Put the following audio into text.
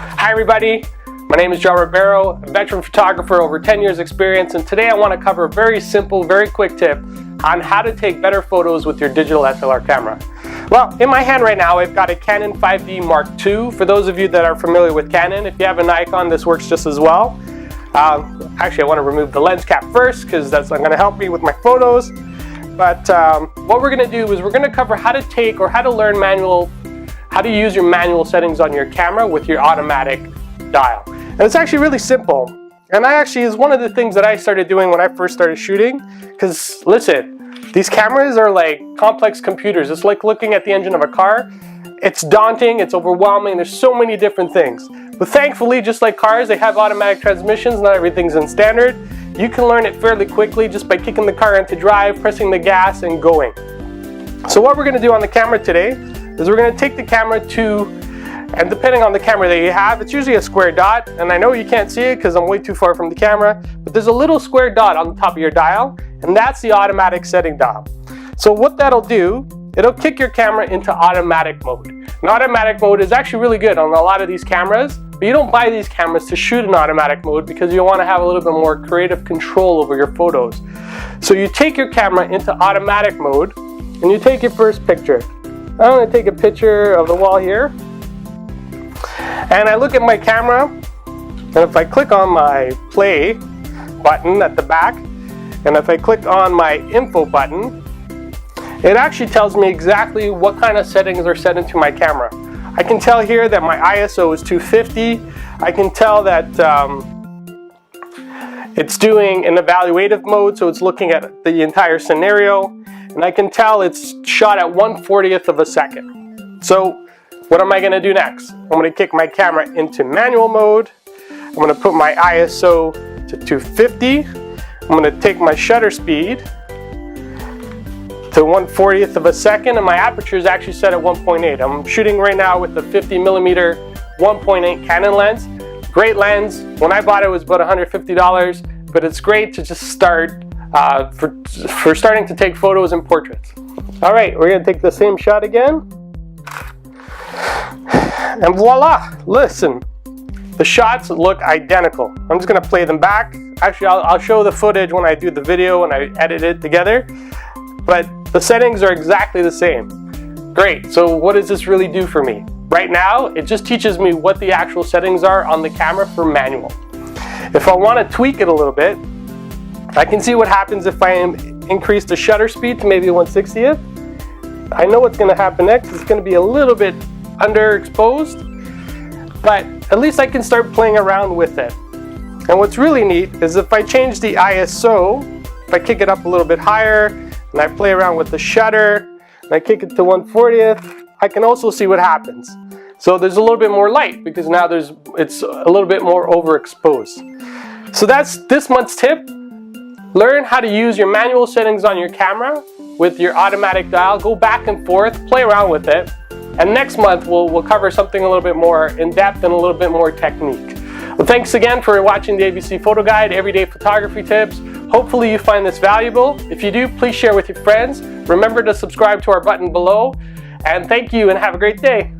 Hi everybody, my name is John Ribeiro, a veteran photographer, over 10 years experience, and today I want to cover a very simple, very quick tip on how to take better photos with your digital SLR camera. Well, in my hand right now I've got a Canon 5D Mark II. For those of you that are familiar with Canon, if you have a Nikon, this works just as well. Actually, I want to remove the lens cap first because that's going to help me with my photos. But what we're going to do is we're going to cover how to take or how to learn how to use your manual settings on your camera with your automatic dial. And it's actually really simple. And is one of the things that I started doing when I first started shooting. Because listen, these cameras are like complex computers. It's like looking at the engine of a car. It's daunting, it's overwhelming, there's so many different things. But thankfully, just like cars, they have automatic transmissions, not everything's in standard. You can learn it fairly quickly just by kicking the car into drive, pressing the gas, and going. So what we're going to do on the camera today is we're going to take the camera to, and depending on the camera that you have, it's usually a square dot, and I know you can't see it because I'm way too far from the camera, but there's a little square dot on the top of your dial, and that's the automatic setting dial. So what that'll do, it'll kick your camera into automatic mode. And automatic mode is actually really good on a lot of these cameras, but you don't buy these cameras to shoot in automatic mode because you want to have a little bit more creative control over your photos. So you take your camera into automatic mode and you take your first picture. I'm going to take a picture of the wall here. And I look at my camera, and if I click on my play button at the back, and if I click on my info button, it actually tells me exactly what kind of settings are set into my camera. I can tell here that my ISO is 250. I can tell that it's doing an evaluative mode, so it's looking at the entire scenario. And I can tell it's shot at 1/40th of a second. So what am I going to do next? I'm going to kick my camera into manual mode. I'm going to put my ISO to 250. I'm going to take my shutter speed to 1/40th of a second, and my aperture is actually set at 1.8. I'm shooting right now with the 50mm 1.8 Canon lens. Great lens. When I bought it, it was about $150, but it's great to just start for starting to take photos and portraits. All right, we're going to take the same shot again. And voila, listen, the shots look identical. I'm just going to play them back. Actually, I'll show the footage when I do the video and I edit it together. But the settings are exactly the same. Great, so what does this really do for me? Right now, it just teaches me what the actual settings are on the camera for manual. If I want to tweak it a little bit, I can see what happens if I increase the shutter speed to maybe 1/60th. I know what's going to happen next. It's going to be a little bit underexposed, but at least I can start playing around with it. And what's really neat is if I change the ISO, if I kick it up a little bit higher, and I play around with the shutter, and I kick it to 1/40th, I can also see what happens. So there's a little bit more light because now it's a little bit more overexposed. So that's this month's tip. Learn how to use your manual settings on your camera with your automatic dial. Go back and forth, play around with it. And next month we'll cover something a little bit more in depth and a little bit more technique. Well, thanks again for watching the ABC Photo Guide, Everyday Photography Tips. Hopefully you find this valuable. If you do, please share with your friends. Remember to subscribe to our button below. And thank you and have a great day.